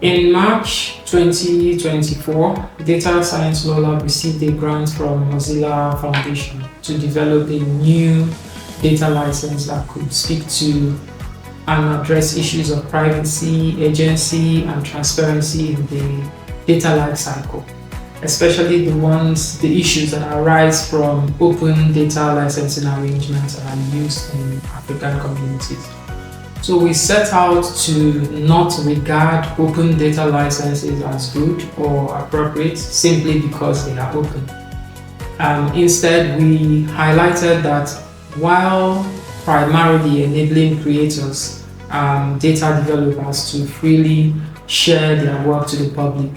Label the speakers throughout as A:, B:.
A: In March 2024, Data Science Law Lab received a grant from Mozilla Foundation to develop a new data license that could speak to and address issues of privacy, agency, and transparency in the data lifecycle, especially the issues that arise from open data licensing arrangements that are used in African communities. So we set out to not regard open data licenses as good or appropriate simply because they are open. Instead, we highlighted that while primarily enabling creators, data developers to freely share their work to the public,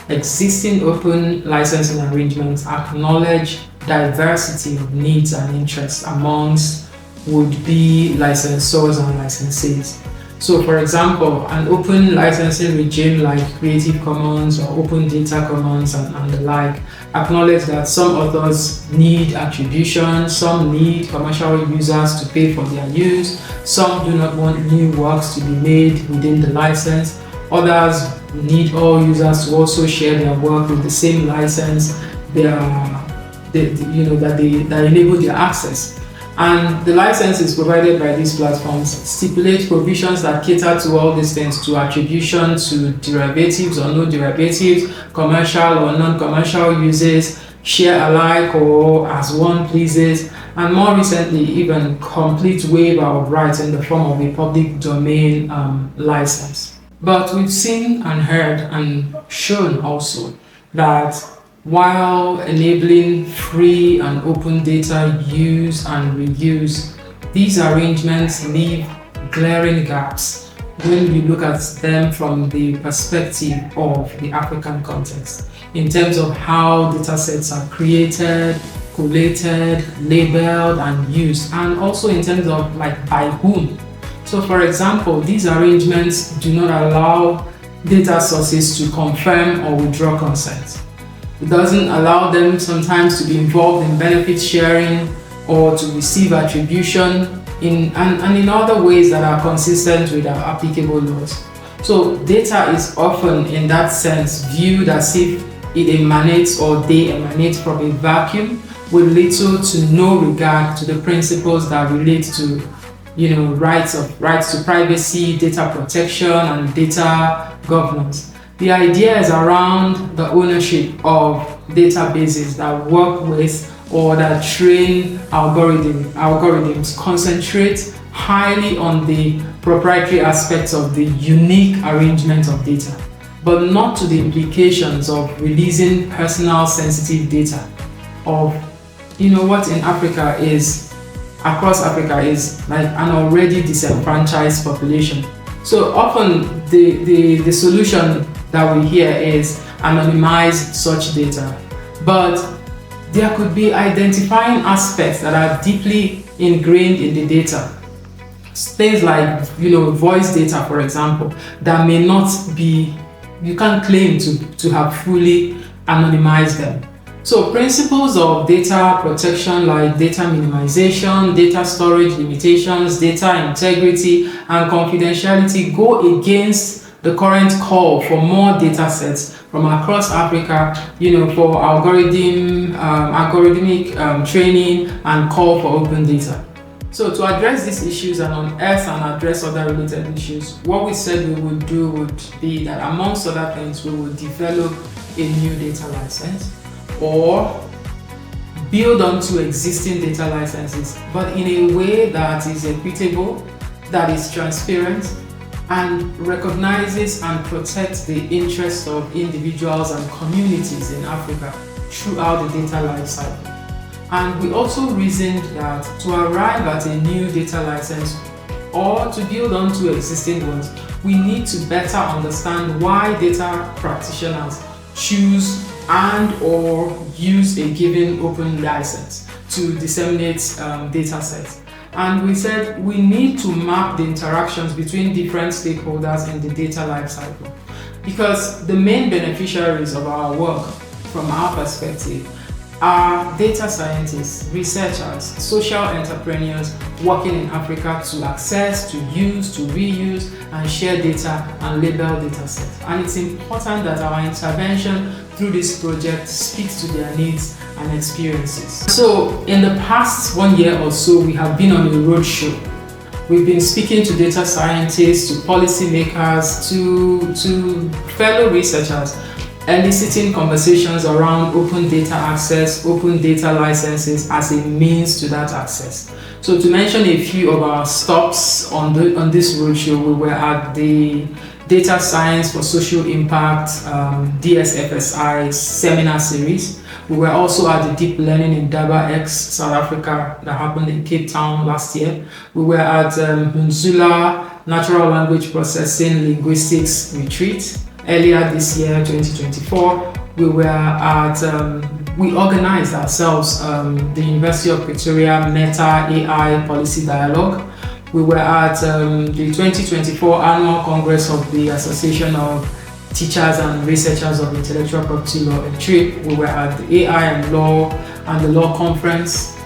A: existing open licensing arrangements acknowledge diversity of needs and interests amongst would-be licensors and licensees. So for example, an open licensing regime like Creative Commons or Open Data Commons and the like acknowledge that some authors need attribution, some need commercial users to pay for their use, some do not want new works to be made within the license, others need all users to also share their work with the same license that enable their access. And the licenses provided by these platforms stipulate provisions that cater to all these things, to attribution, to derivatives or no derivatives, commercial or non-commercial uses, share alike or as one pleases, and more recently, even complete waiver of rights in the form of a public domain license. But we've seen and heard and shown also that while enabling free and open data use and reuse, these arrangements leave glaring gaps when we look at them from the perspective of the African context, in terms of how datasets are created, collated, labeled, and used, and also in terms of by whom. So for example, these arrangements do not allow data sources to confirm or withdraw consent. It doesn't allow them sometimes to be involved in benefit sharing or to receive attribution in other ways that are consistent with our applicable laws. So data is often in that sense viewed as if it emanates or they emanate from a vacuum with little to no regard to the principles that relate to rights to privacy, data protection, and data governance. The idea is around the ownership of databases that work with or that train algorithms concentrate highly on the proprietary aspects of the unique arrangement of data, but not to the implications of releasing personal sensitive data of what in Africa is, across Africa, is like an already disenfranchised population. So often the solution that we hear is anonymize such data, but there could be identifying aspects that are deeply ingrained in the data. Things like voice data, for example, that may not be, you can't claim to have fully anonymized them. So principles of data protection like data minimization, data storage limitations, data integrity, and confidentiality go against the current call for more data sets from across Africa, for algorithmic training and call for open data. So to address these issues and unearth and address other related issues, what we said we would do would be that, amongst other things, we would develop a new data license or build onto existing data licenses, but in a way that is equitable, that is transparent, and recognizes and protects the interests of individuals and communities in Africa throughout the data lifecycle. And we also reasoned that to arrive at a new data license or to build onto existing ones, we need to better understand why data practitioners choose and or use a given open license to disseminate data sets. And we said we need to map the interactions between different stakeholders in the data lifecycle, because the main beneficiaries of our work, from our perspective, are data scientists, researchers, social entrepreneurs working in Africa to access, to use, to reuse, and share data and label data sets. And it's important that our intervention through this project speaks to their needs and experiences. So in the past 1 year or so, we have been on a roadshow. We've been speaking to data scientists, to policymakers, to fellow researchers, eliciting conversations around open data access, open data licenses as a means to that access. So to mention a few of our stops on this roadshow, we were at the Data Science for Social Impact DSFSI seminar series. We were also at the Deep Learning in Datasets, South Africa, that happened in Cape Town last year. We were at Mzula Natural Language Processing Linguistics Retreat earlier this year, 2024. We were at, we organized ourselves the University of Pretoria Meta AI Policy Dialogue. We were at the 2024 Annual Congress of the Association of Teachers and Researchers of Intellectual Property Law in TRIP. We were at the AI and Law and the Law Conference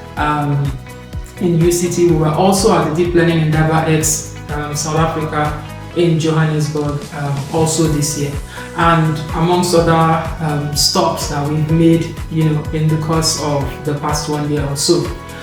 A: in UCT. We were also at the Deep Learning in Datasets, South Africa, in Johannesburg also this year, and amongst other stops that we've made, in the course of the past 1 year or so.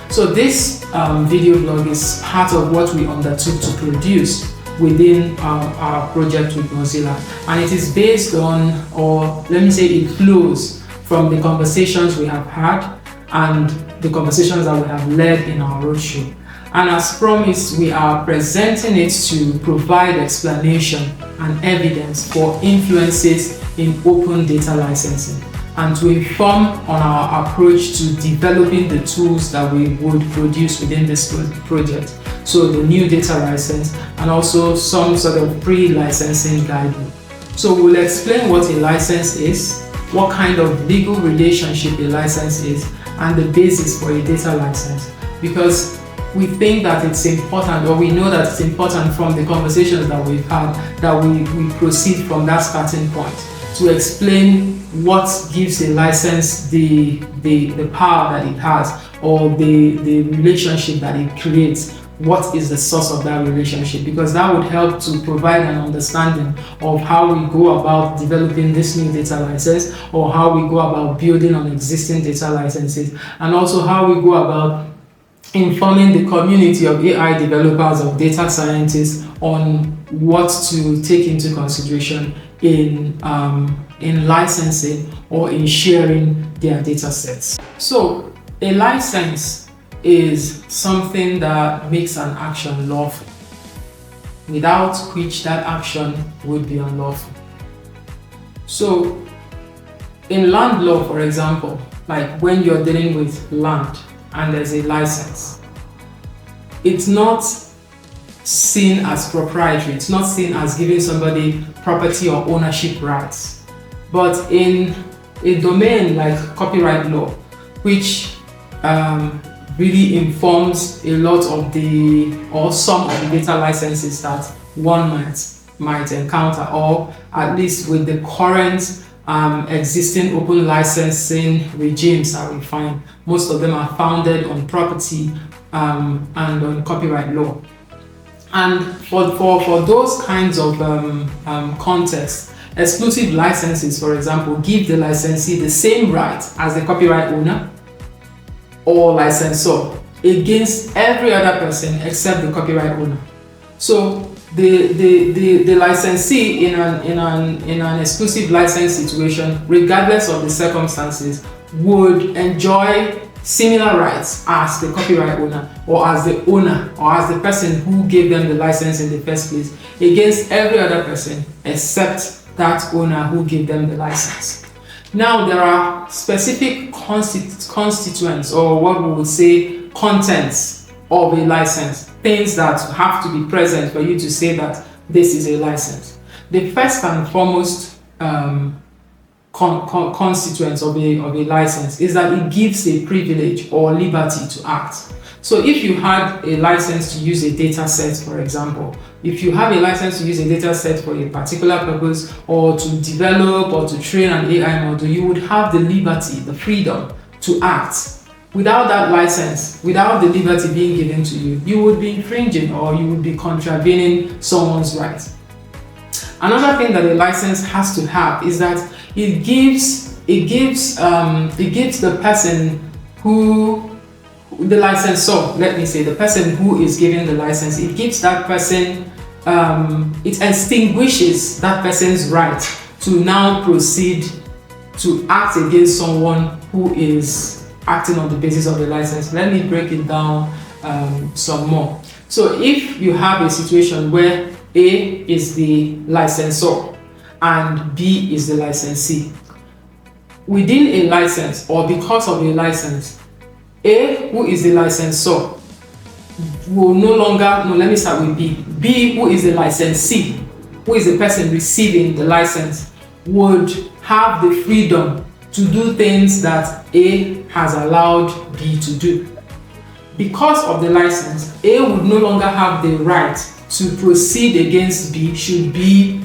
A: So this video blog is part of what we undertook to produce within our project with Mozilla, and it is based on, or let me say it flows from the conversations we have had and the conversations that we have led in our roadshow. And as promised, we are presenting it to provide explanation and evidence for influences in open data licensing, and to inform on our approach to developing the tools that we would produce within this project. So the new data license and also some sort of pre-licensing guidebook. So we'll explain what a license is, what kind of legal relationship a license is, and the basis for a data license, because we think that it's important, or we know that it's important from the conversations that we've had, that we proceed from that starting point to explain what gives a license the power that it has, or the relationship that it creates. What is the source of that relationship? Because that would help to provide an understanding of how we go about developing this new data license, or how we go about building on existing data licenses, and also how we go about informing the community of AI developers, of data scientists, on what to take into consideration in licensing or in sharing their data sets. So a license is something that makes an action lawful, without which that action would be unlawful. So in land law, for example, like when you're dealing with land and there's a license, it's not seen as proprietary, it's not seen as giving somebody property or ownership rights. But in a domain like copyright law, which really informs a lot of or some of the data licenses that one might encounter, or at least with the current existing open licensing regimes that we find, most of them are founded on property and on copyright law. And for those kinds of contexts, exclusive licenses, for example, give the licensee the same right as the copyright owner or licensor against every other person except the copyright owner. So the licensee in an exclusive license situation, regardless of the circumstances, would enjoy similar rights as the copyright owner, or as the owner, or as the person who gave them the license in the first place, against every other person except that owner who gave them the license. Now, there are specific constituents, or what we would say contents of a license, things that have to be present for you to say that this is a license. The first and foremost constituents of a license is that it gives a privilege or liberty to act. So if you had a license to use a data set, for example, if you have a license to use a data set for a particular purpose, or to develop or to train an AI model, you would have the liberty, the freedom to act. Without that license, without the liberty being given to you, you would be infringing or you would be contravening someone's right. Another thing that a license has to have is that it gives the person who, the licensor, let me say, the person who is giving the license, it gives that person, it extinguishes that person's right to now proceed to act against someone who is acting on the basis of the license. Let me break it down some more. So if you have a situation where A is the licensor and B is the licensee, within a license or because of a license, A, who is the licensor, will no longer, no, let me start with B. B, who is the licensee, who is the person receiving the license, would have the freedom to do things that A has allowed B to do. Because of the license, A would no longer have the right to proceed against B should B,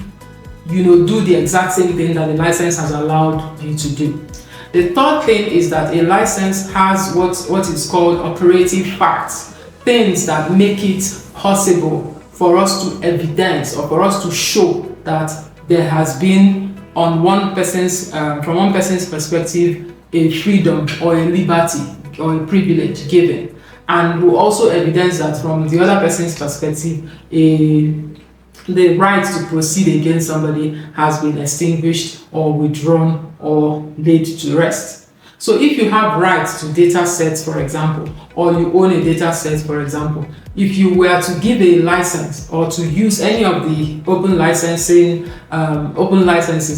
A: do the exact same thing that the license has allowed B to do. The third thing is that a license has what is called operative facts, things that make it possible for us to evidence or for us to show that there has been from one person's perspective, a freedom or a liberty or a privilege given, and will also evidence that from the other person's perspective, the right to proceed against somebody has been extinguished or withdrawn or laid to rest. So if you have rights to data sets, for example, or you own a data set, for example, if you were to give a license or to use any of the open licenses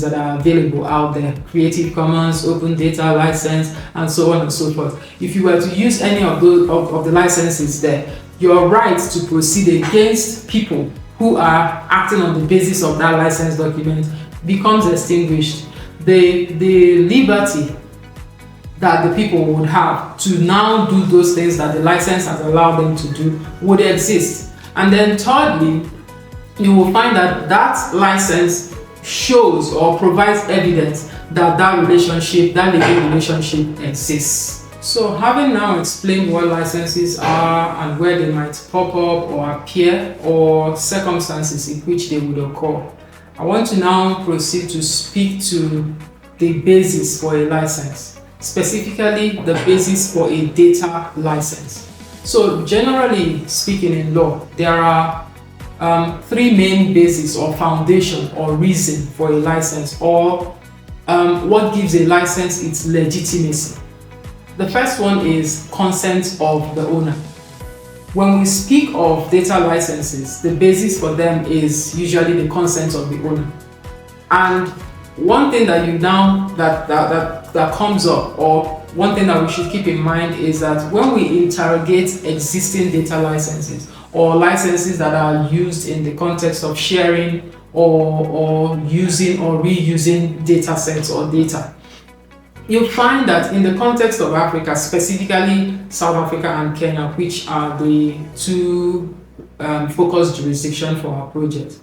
A: that are available out there, Creative Commons, Open Data License, and so on and so forth, if you were to use any of those of the licenses there, your right to proceed against people who are acting on the basis of that license document becomes extinguished. The liberty that the people would have to now do those things that the license has allowed them to do would exist. And then thirdly, you will find that that license shows or provides evidence that that legal relationship exists. So having now explained what licenses are and where they might pop up or appear or circumstances in which they would occur, I want to now proceed to speak to the basis for a license, specifically the basis for a data license. So generally speaking in law, there are three main bases or foundation or reason for a license or what gives a license its legitimacy. The first one is consent of the owner. When we speak of data licenses, the basis for them is usually the consent of the owner. And one thing that that comes up, or one thing that we should keep in mind, is that when we interrogate existing data licenses or licenses that are used in the context of sharing or using or reusing data sets or data, you'll find that in the context of Africa, specifically South Africa and Kenya, which are the two focus jurisdictions for our project,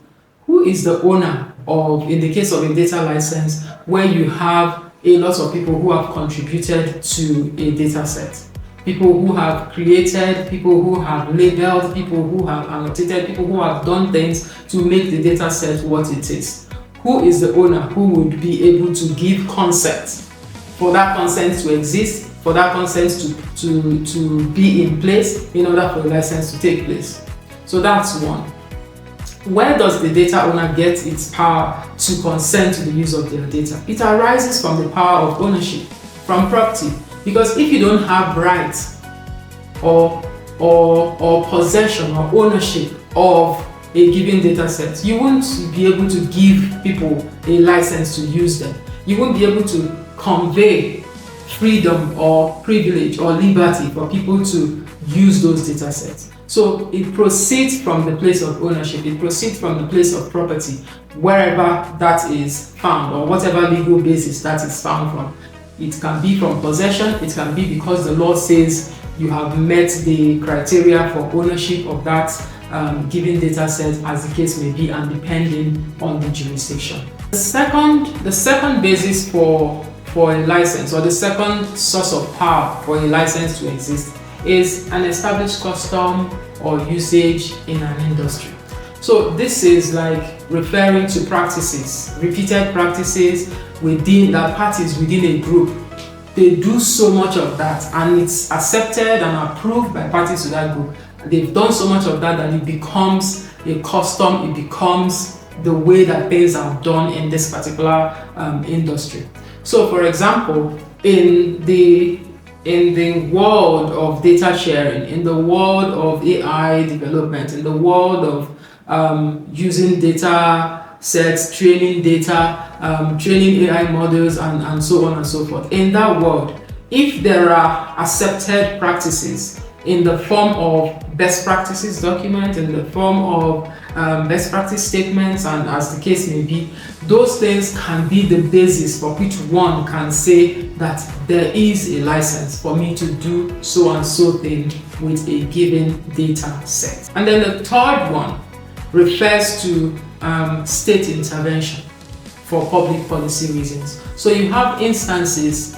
A: who is the owner of, in the case of a data license, where you have a lot of people who have contributed to a data set? People who have created, people who have labeled, people who have annotated, people who have done things to make the data set what it is. Who is the owner who would be able to give consent for that consent to exist, for that consent to be in place in order for the license to take place? So that's one. Where does the data owner get its power to consent to the use of their data? It arises from the power of ownership, from property. Because if you don't have rights or possession or ownership of a given data set, you won't be able to give people a license to use them. You won't be able to convey freedom or privilege or liberty for people to use those data sets. So it proceeds from the place of ownership, it proceeds from the place of property, wherever that is found or whatever legal basis that is found from. It can be from possession, it can be because the law says you have met the criteria for ownership of that given data set, as the case may be, and depending on the jurisdiction. The second basis for for a license, or the second source of power for a license to exist, is an established custom or usage in an industry. So this is like referring to practices, repeated practices within that parties within a group. They do so much of that and it's accepted and approved by parties to that group. They've done so much of that it becomes a custom, it becomes the way that things are done in this particular industry. So for example, in the world of data sharing, in the world of AI development, in the world of using data sets, training data, training AI models, and so on and so forth. In that world, if there are accepted practices in the form of best practices document, in the form of best practice statements, and as the case may be, those things can be the basis for which one can say that there is a license for me to do so and so thing with a given data set. And then the third one refers to state intervention for public policy reasons. So you have instances,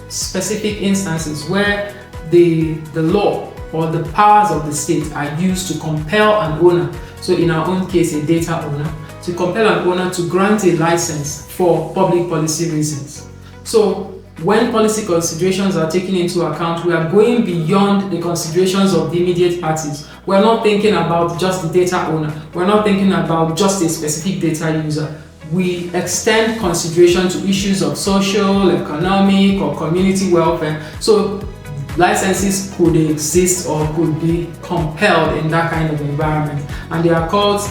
A: specific instances where the law or the powers of the state are used to compel an owner, so in our own case a data owner, to compel an owner to grant a license for public policy reasons. So when policy considerations are taken into account, we are going beyond the considerations of the immediate parties. We're not thinking about just the data owner. We're not thinking about just a specific data user. We extend consideration to issues of social, economic, or community welfare. So licenses could exist or could be compelled in that kind of environment, and they are called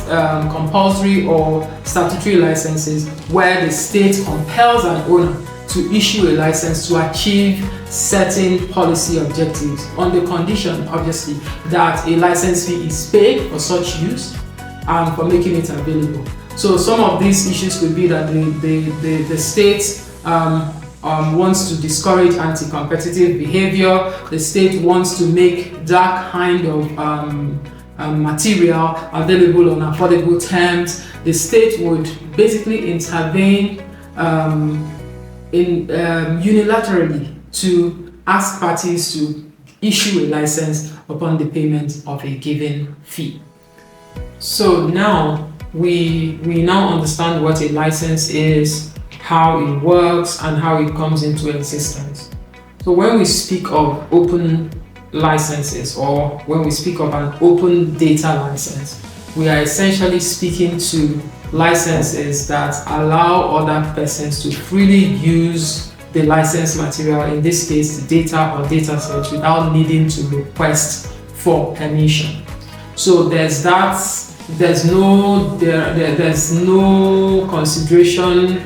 A: compulsory or statutory licenses, where the state compels an owner to issue a license to achieve certain policy objectives on the condition, obviously, that a license fee is paid for such use and for making it available. So some of these issues could be that the state wants to discourage anti-competitive behavior, the state wants to make that kind of material available on affordable terms. The state would basically intervene unilaterally to ask parties to issue a license upon the payment of a given fee. So now we now understand what a license is, how it works, and how it comes into existence. So when we speak of open licenses, or when we speak of an open data license, we are essentially speaking to licenses that allow other persons to freely use the license material, in this case the data or data set, without needing to request for permission. So there's no consideration,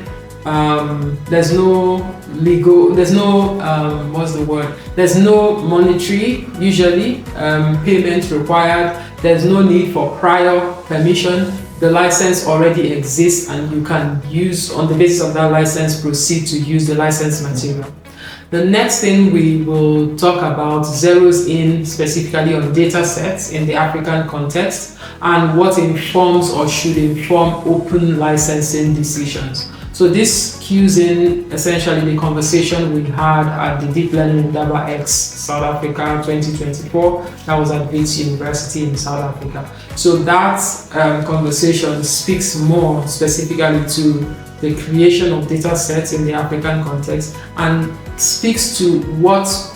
A: there's no legal, there's no monetary usually payment required, there's no need for prior permission. The license already exists and you can use, on the basis of that license, proceed to use the license material. The next thing we will talk about zeroes in specifically on data sets in the African context and what informs or should inform open licensing decisions. So this cues in essentially the conversation we had at the Deep Learning DABA-X South Africa 2024. That was at Wits University in South Africa. So that conversation speaks more specifically to the creation of data sets in the African context and speaks to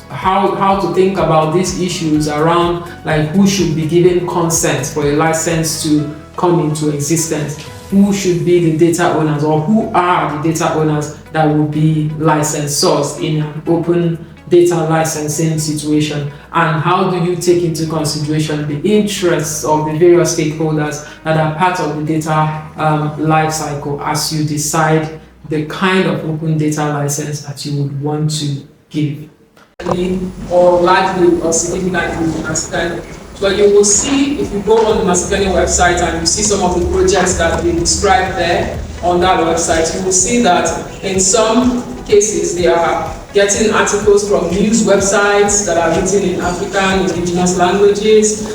A: how to think about these issues around like who should be given consent for a license to come into existence, who should be the data owners, or who are the data owners that will be licensors in an open data licensing situation, and how do you take into consideration the interests of the various stakeholders that are part of the data life cycle as you decide the kind of open data license that you would want to give. Or largely or significantly Maskani. But you will see, if you go on the Maskani website and you see some of the projects that they describe there on that website, you will see that in some cases they are getting articles from news websites that are written in African indigenous languages.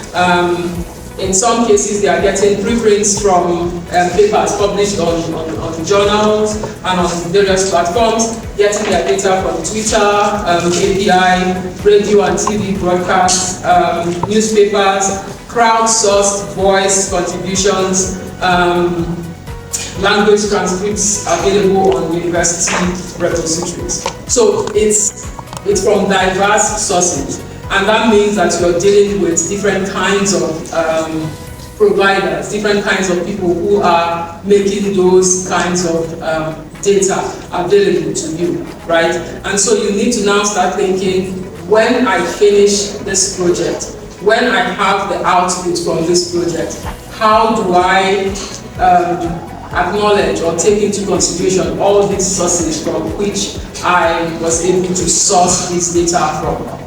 B: In some cases, they are getting preprints from papers published on journals and on various platforms, getting their data from Twitter, API, radio and TV broadcasts, newspapers, crowdsourced voice contributions, language transcripts available on university repositories. So it's from diverse sources. And that means that you're dealing with different kinds of providers, different kinds of people who are making those kinds of data available to you, right? And so you need to now start thinking, when I finish this project, when I have the output from this project, how do I acknowledge or take into consideration all these sources from which I was able to source this data from?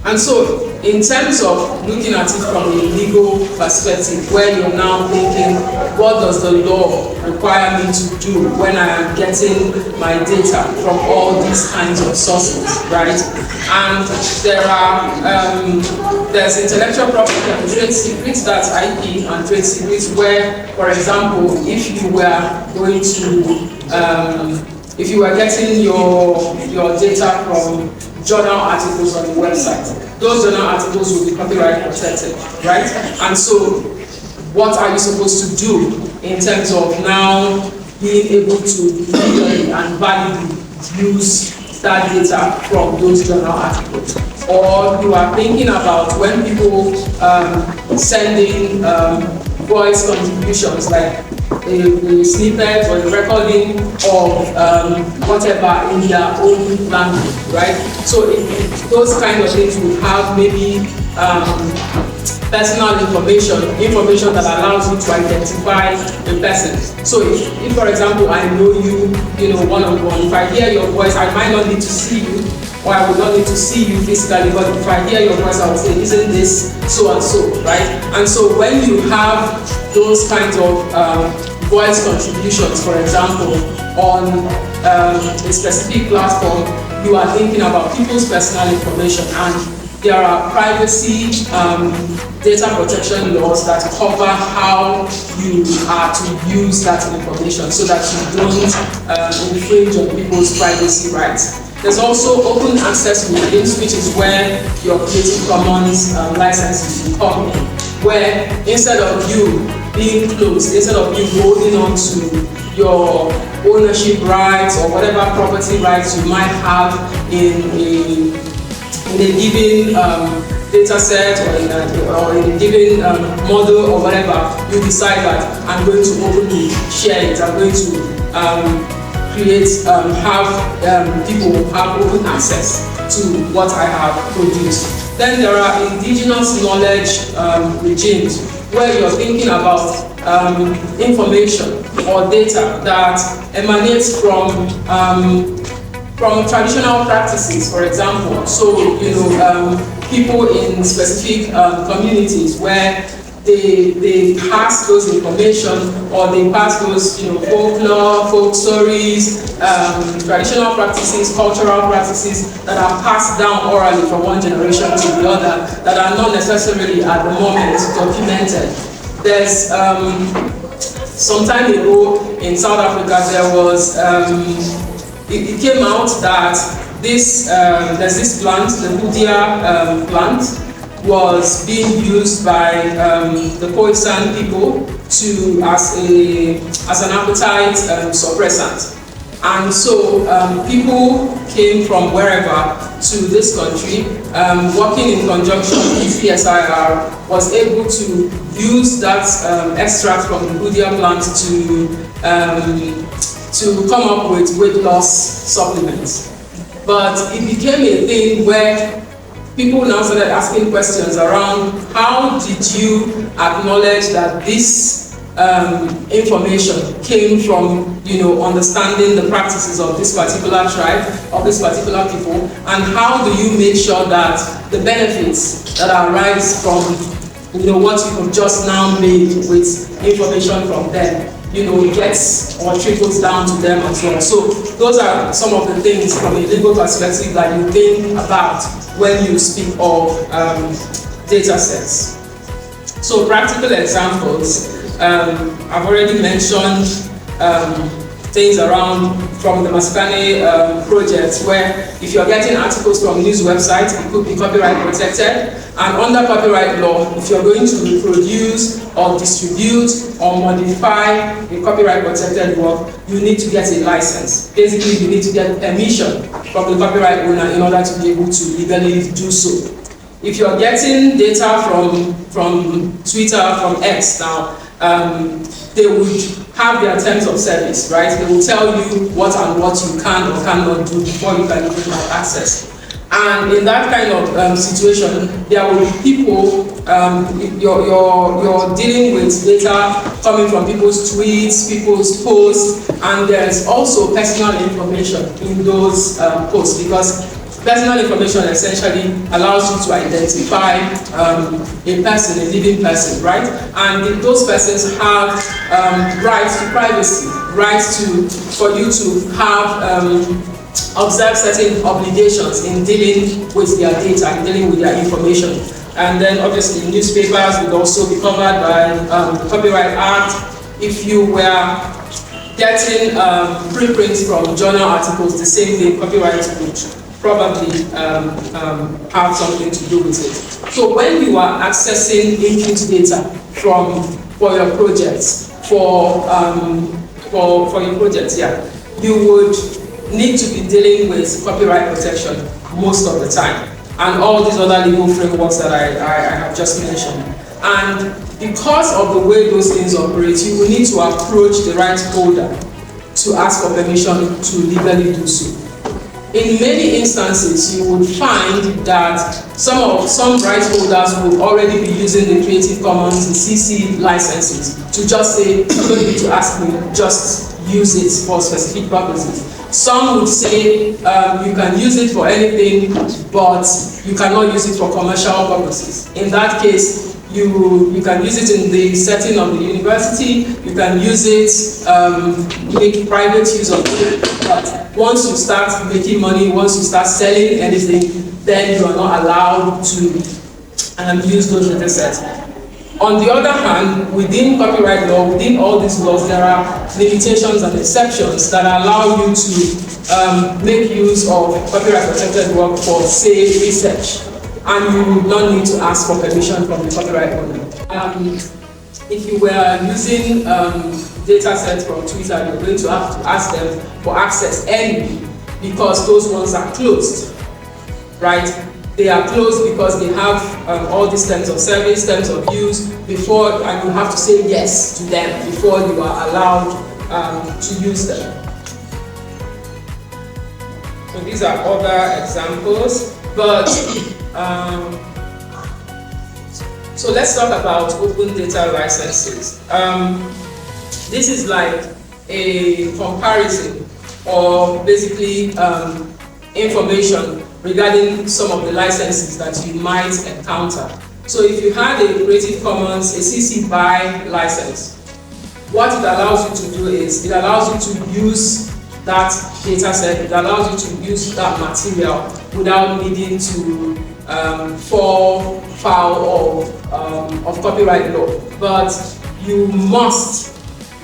B: And so, in terms of looking at it from a legal perspective, where you're now thinking, what does the law require me to do when I am getting my data from all these kinds of sources, right? And there's intellectual property and trade secrets, that's IP and trade secrets, where, for example, if you were getting your data from journal articles on the website, those journal articles will be copyright protected, right? And so, what are you supposed to do in terms of now being able to legally and validly use that data from those journal articles? Or you are thinking about when people send in voice contributions, like a snippet or a recording of whatever in their own language, right? So those kind of things will have maybe personal information that allows you to identify a person. So if for example, I know you, one-on-one, if I hear your voice, I might not need to see you, or I will not need to see you physically, but if I hear your voice, I will say, isn't this so and so, right? And so when you have those kinds of voice contributions, for example, on a specific platform, you are thinking about people's personal information, and there are privacy data protection laws that cover how you are to use that information so that you don't infringe on people's privacy rights. There's also open access meetings, which is where your Creative Commons licenses will come in, where instead of you being closed, instead of you holding on to your ownership rights or whatever property rights you might have in a given data set or in a given model or whatever, you decide that I'm going to openly share it, I'm going to people have open access to what I have produced. Then there are indigenous knowledge regimes where you're thinking about information or data that emanates from traditional practices, for example. So, people in specific communities where they pass those information, or they pass those folklore, folk stories, traditional practices, cultural practices that are passed down orally from one generation to the other, that are not necessarily at the moment documented. There's some time ago in South Africa, there was it came out that there's this plant, the Budia plant, was being used by the Khoisan people as an appetite suppressant. And so people came from wherever to this country, working in conjunction with PSIR, was able to use that extract from the Budia plant to come up with weight loss supplements. But it became a thing where people now started asking questions around, how did you acknowledge that this information came from, understanding the practices of this particular tribe, of this particular people, and how do you make sure that the benefits that arise from, what you have just now made with information from them, gets or trickles down to them as well. So those are some of the things from a legal perspective that you think about when you speak of datasets. So practical examples, I've already mentioned things around from the Mascane project, where if you're getting articles from news websites, it could be copyright protected. And under copyright law, if you're going to reproduce or distribute or modify a copyright protected work, you need to get a license. Basically, you need to get permission from the copyright owner in order to be able to legally do so. If you're getting data from Twitter, from X now, they would have their terms of service, right? They will tell you what you can or cannot do before you can even have access. And in that kind of situation, there will be people, you're dealing with data coming from people's tweets, people's posts, and there's also personal information in those posts, because personal information essentially allows you to identify a person, a living person, right? And those persons have rights to privacy, rights for you to have observe certain obligations in dealing with their data, in dealing with their information. And then obviously newspapers would also be covered by the Copyright Act. If you were getting preprints from journal articles, the same thing, copyright would probably have something to do with it. So when you are accessing input data for your projects, for your projects, you would need to be dealing with copyright protection most of the time, and all these other legal frameworks that I have just mentioned. And because of the way those things operate, you will need to approach the right holder to ask for permission to legally do so. In many instances, you would find that some right holders will already be using the Creative Commons, the CC licenses, to just say, you don't need to ask me, just use it for specific purposes. Some would say you can use it for anything, but you cannot use it for commercial purposes. In that case, you can use it in the setting of the university, you can use it, make private use of it, but once you start making money, once you start selling anything, then you are not allowed to use those data sets. On the other hand, within copyright law, within all these laws, there are limitations and exceptions that allow you to make use of copyright protected work for, say, research, and you will not need to ask for permission from the copyright owner. If you were using data sets from Twitter, you're going to have to ask them for access anyway, because those ones are closed, right? They are closed because they have all these terms of service, terms of use, and you have to say yes to them before you are allowed to use them. So these are other examples, but so let's talk about open data licenses. This is like a comparison, or basically information regarding some of the licenses that you might encounter. So if you had a Creative Commons, a CC BY license, what it allows you to do is, it allows you to use that data set, it allows you to use that material without needing to fall foul of copyright law. But you must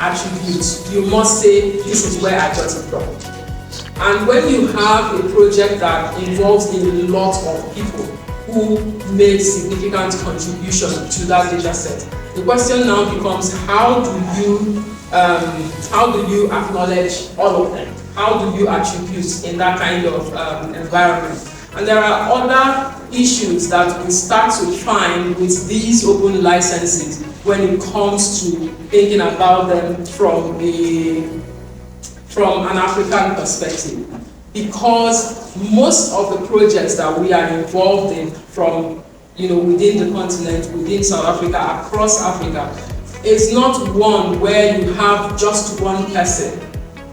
B: attribute, you must say, this is where I got it from. And when you have a project that involves a lot of people who made significant contribution to that data set, the question now becomes, how do you acknowledge all of them? How do you attribute in that kind of environment? And there are other issues that we start to find with these open licenses when it comes to thinking about them from an African perspective, because most of the projects that we are involved in from within the continent, within South Africa, across Africa, is not one where you have just one person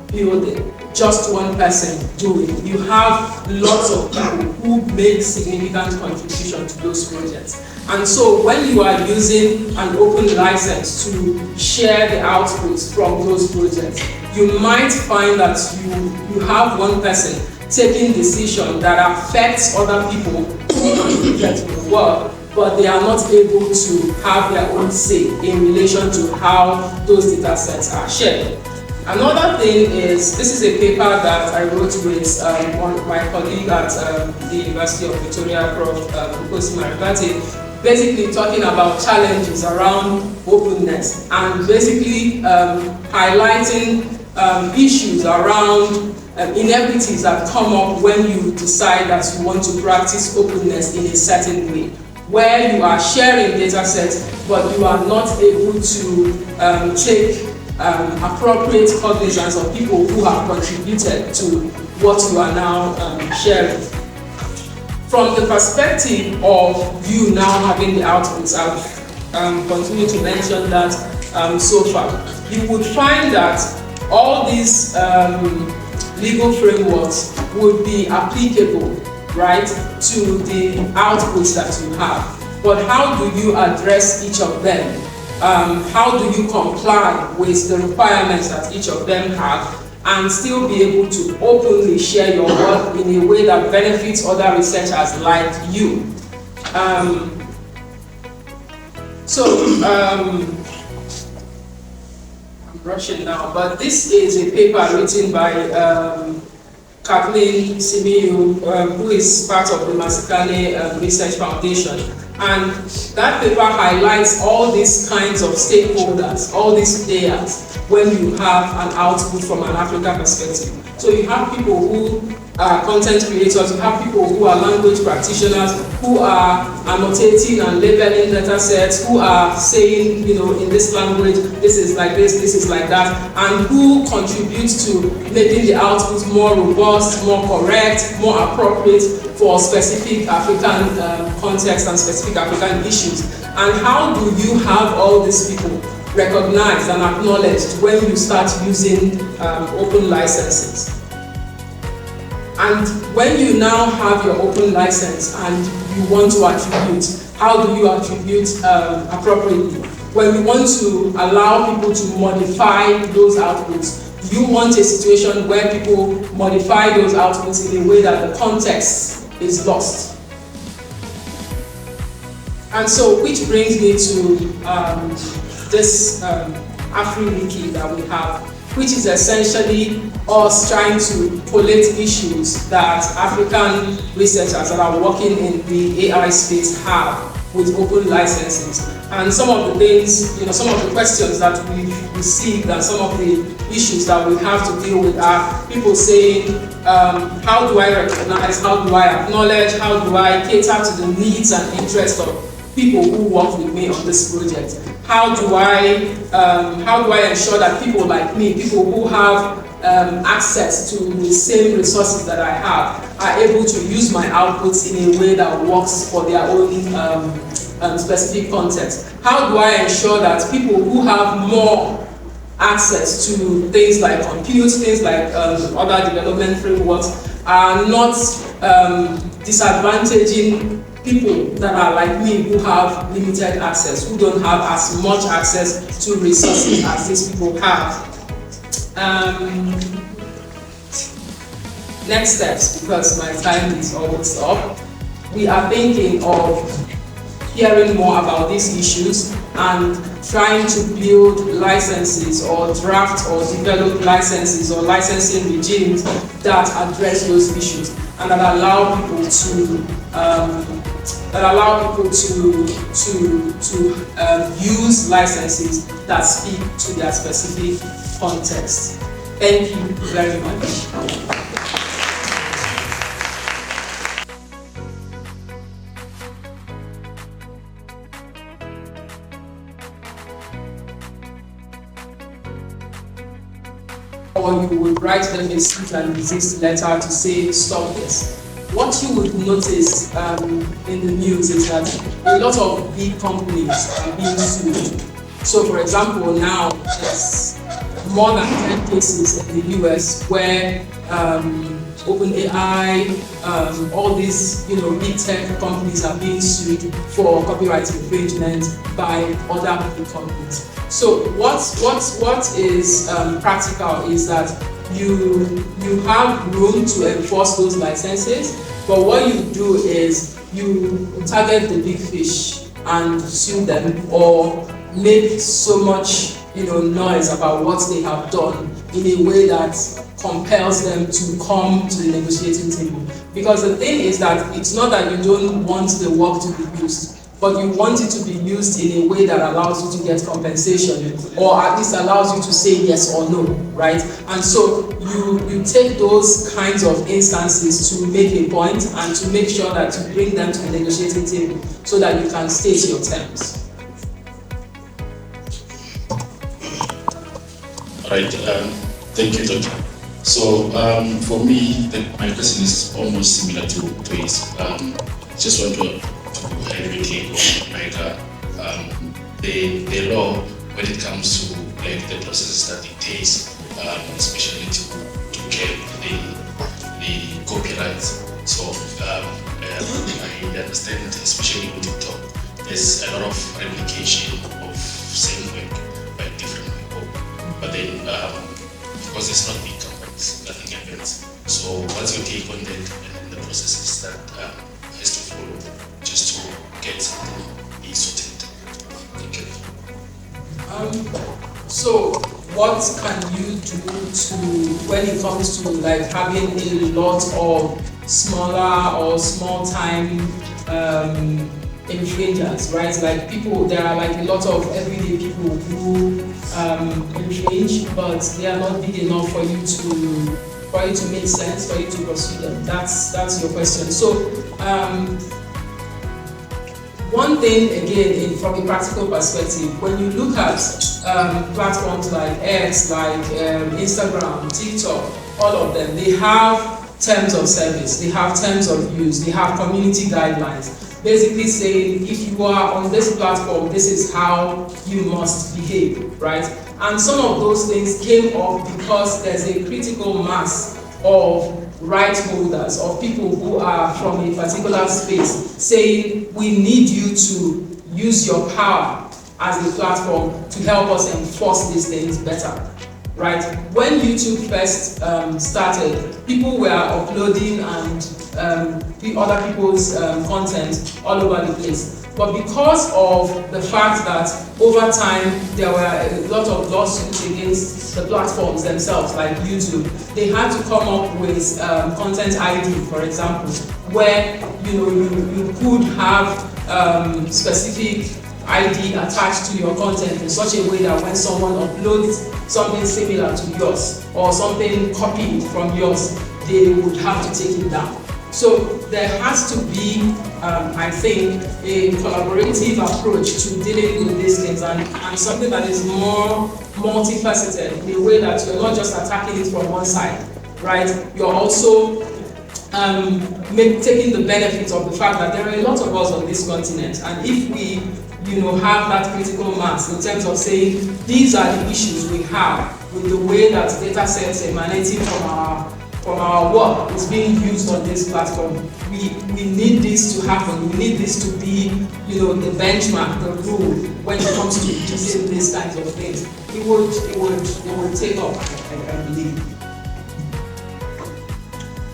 B: building, just one person doing. You have lots of people who make significant contribution to those projects. And so when you are using an open license to share the outputs from those projects, you might find that you have one person taking decision that affects other people who contribute to the work, but they are not able to have their own say in relation to how those data sets are shared. Another thing is, this is a paper that I wrote with my colleague at the University of Victoria, Prof. Ukosi Maribate, basically talking about challenges around openness and basically highlighting issues around inequities that come up when you decide that you want to practice openness in a certain way, where you are sharing data sets but you are not able to take appropriate cognizance of people who have contributed to what you are now sharing. From the perspective of you now having the outputs, I've continued to mention that so far, you would find that all these legal frameworks would be applicable, right, to the outputs that you have. But how do you address each of them? How do you comply with the requirements that each of them have and still be able to openly share your work in a way that benefits other researchers like you? I'm rushing now, but this is a paper written by Kathleen Simiyu, who is part of the Masikane Research Foundation. And that paper highlights all these kinds of stakeholders, all these players, when you have an output from an African perspective. So you have people who are content creators, you have people who are language practitioners, who are annotating and labeling data sets, who are saying, you know, in this language, this is like this is like that, and who contributes to making the output more robust, more correct, more appropriate for specific African context and specific African issues. And how do you have all these people recognized and acknowledged when you start using open licenses? And when you now have your open license and you want to attribute, how do you attribute appropriately? When you want to allow people to modify those outputs, you want a situation where people modify those outputs in a way that the context is lost. And so, which brings me to this Afri-Wiki that we have, which is essentially us trying to collate issues that African researchers that are working in the AI space have with open licenses. And some of the things, you know, some of the questions that we've received and some of the issues that we have to deal with are people saying, how do I recognize, how do I acknowledge, how do I cater to the needs and interests of people who work with me on this project? How do I ensure that people like me, people who have access to the same resources that I have, are able to use my outputs in a way that works for their own specific context? How do I ensure that people who have more access to things like compute, things like other development frameworks, are not disadvantaging people that are like me who have limited access, who don't have as much access to resources as these people have? Next steps, because my time is almost up. We are thinking of hearing more about these issues and trying to build licenses or draft or develop licenses or licensing regimes that address those issues and that allow people to use licenses that speak to their specific context. Thank you very much. Or you would write them a suit and desist letter to say, stop this. What you would notice in the news is that a lot of big companies are being sued. So, for example, now there's more than 10 cases in the US where OpenAI, all these big tech companies are being sued for copyright infringement by other big companies. So what is practical is that you have room to enforce those licenses, but what you do is you target the big fish and sue them, or make so much noise about what they have done in a way that compels them to come to the negotiating table. Because the thing is that it's not that you don't want the work to be used, but you want it to be used in a way that allows you to get compensation, or at least allows you to say yes or no, right? And so you take those kinds of instances to make a point and to make sure that you bring them to the negotiating table so that you can state your terms.
C: Right, thank you, Doctor. So for me, my question is almost similar to his. Just want to quickly on the law when it comes to the processes that it takes, especially to get the copyright. So I understand, especially with TikTok, there's a lot of replication of same work by different people. But then, because it's not big companies, nothing happens. So what's your take on that and the processes that has to follow just to get something be sorted? Thank you.
B: So what can you do to, when it comes to having a lot of smaller or small time infringers, right? Like people, there are a lot of everyday people who infringe, but they are not big enough for you to make sense, for you to pursue them. That's your question. So one thing again, from a practical perspective, when you look at platforms like X, like Instagram, TikTok, all of them, they have terms of service, they have terms of use, they have community guidelines, basically saying if you are on this platform, this is how you must behave, right? And some of those things came up because there's a critical mass of right holders, of people who are from a particular space, saying we need you to use your power as a platform to help us enforce these things better. Right? When YouTube first started, people were uploading and other people's content all over the place. But because of the fact that over time there were a lot of lawsuits against the platforms themselves, like YouTube, they had to come up with content ID, for example, where you could have specific ID attached to your content in such a way that when someone uploads something similar to yours or something copied from yours, they would have to take it down. So there has to be, I think, a collaborative approach to dealing with these things and something that is more multifaceted in a way that you're not just attacking it from one side, right? You're also taking the benefits of the fact that there are a lot of us on this continent, and if we have that critical mass in terms of saying these are the issues we have with the way that data sets emanating from our work is being used on this platform. We need this to happen. We need this to be, the benchmark, the rule when it comes to using these kinds of things. It would take off, I believe.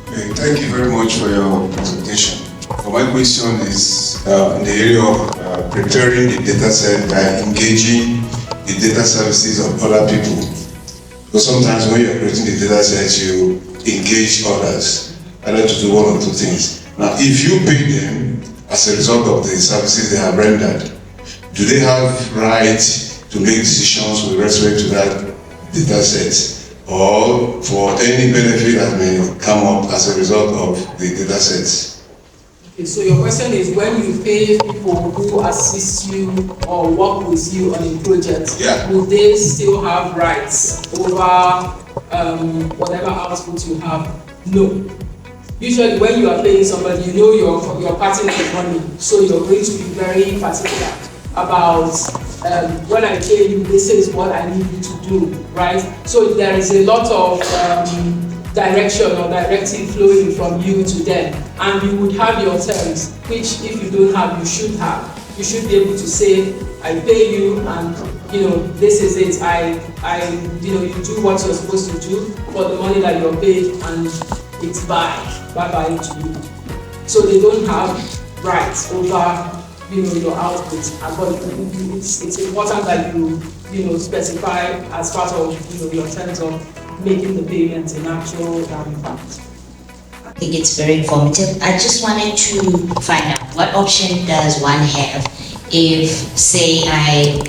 D: Okay, thank you very much for your presentation. My question is in the area of preparing the data set by engaging the data services of other people. Because sometimes when you're creating the data set, you engage others either to do one or two things. Now, if you pay them as a result of the services they have rendered, do they have right to make decisions with respect to that data set, or for any benefit that may come up as a result of the data sets?
B: Okay, so your question is, when you pay people who assist you or work with you on a project, will they still have rights over whatever output you have? No. Usually when you are paying somebody, you're parting with money, so you're going to be very particular about when I pay you, this is what I need you to do, right? So there is a lot of direction or directive flowing from you to them, and you would have your terms, which if you don't have, you should have. You should be able to say, I pay you, and this is it. You do what you're supposed to do for the money that you're paid, and it's bye bye to you. So they don't have rights over your output. But it's important that you specify as part of your terms of making the payment in actual fact.
E: I think it's very informative. I just wanted to find out what option does one have if, say, I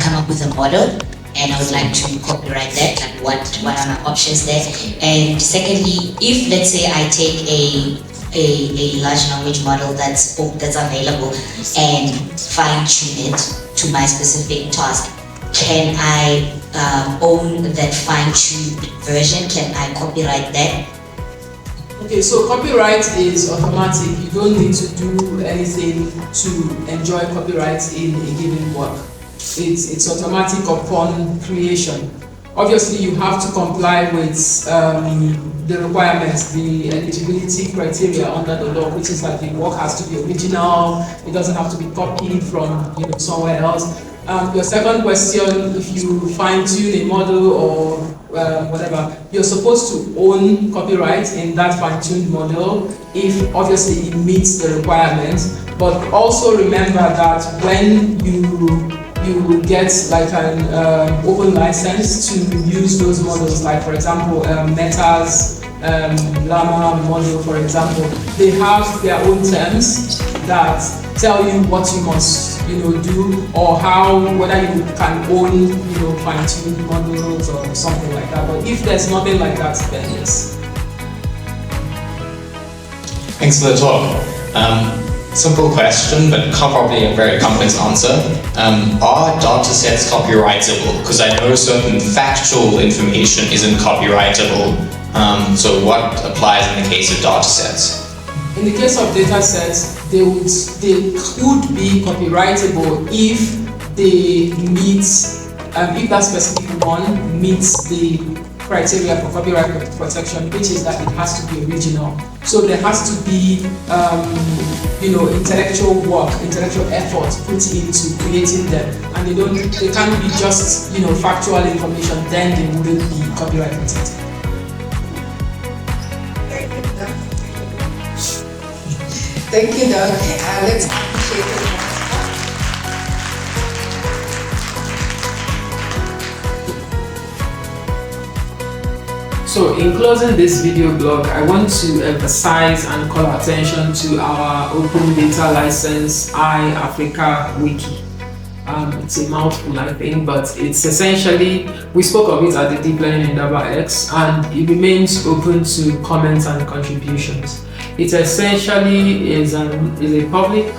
E: come up with a model and I would like to copyright that, like what are my options there? And secondly, if let's say I take a large language model that's available and fine-tune it to my specific task, can I own that fine-tuned version? Can I copyright that?
B: Okay, so copyright is automatic. You don't need to do anything to enjoy copyright in a given work. It's automatic upon creation. Obviously, you have to comply with the requirements, the eligibility criteria under the law, which is that the work has to be original. It doesn't have to be copied from somewhere else. Your second question, if you fine-tune a model or whatever, you're supposed to own copyright in that fine-tuned model if obviously it meets the requirements. But also remember that when you get like an open license to use those models, like for example Meta's Llama model, for example, they have their own terms that tell you what you must do, or whether you can own fine-tuned models or something like that. But if there's nothing like that, then yes.
F: Thanks for the talk. Simple question, but probably a very complex answer. Are datasets copyrightable? Because I know certain factual information isn't copyrightable. So what applies in the case of datasets?
B: In the case of datasets, they could be copyrightable if they meet, if that specific one meets the criteria for copyright protection, which is that it has to be original. So there has to be, intellectual work, intellectual effort put into creating them, and they can't be just, factual information. Then they wouldn't be copyright protected.
G: Thank you, Doug. Let's appreciate it.
A: So in closing this video blog, I want to emphasize and call attention to our Open Data License iAfrica Wiki. It's a mouthful, I think, but it's essentially, we spoke of it at the Deep Learning Endeavor X, and it remains open to comments and contributions. It essentially is a public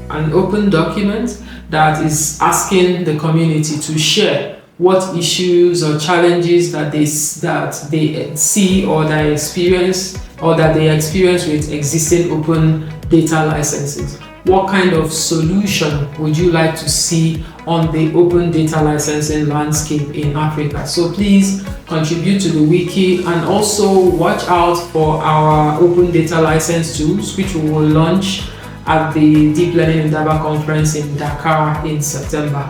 A: and open document that is asking the community to share what issues or challenges that they see or they experience with existing open data licenses. What kind of solution would you like to see on the open data licensing landscape in Africa? So please contribute to the wiki, and also watch out for our open data license tools, which we will launch at the Deep Learning Endeavor Conference in Dakar in September.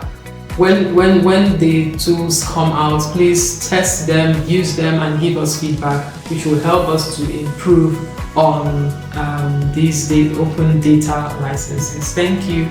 A: When the tools come out, please test them, use them, and give us feedback, which will help us to improve on these open data licenses. Thank you.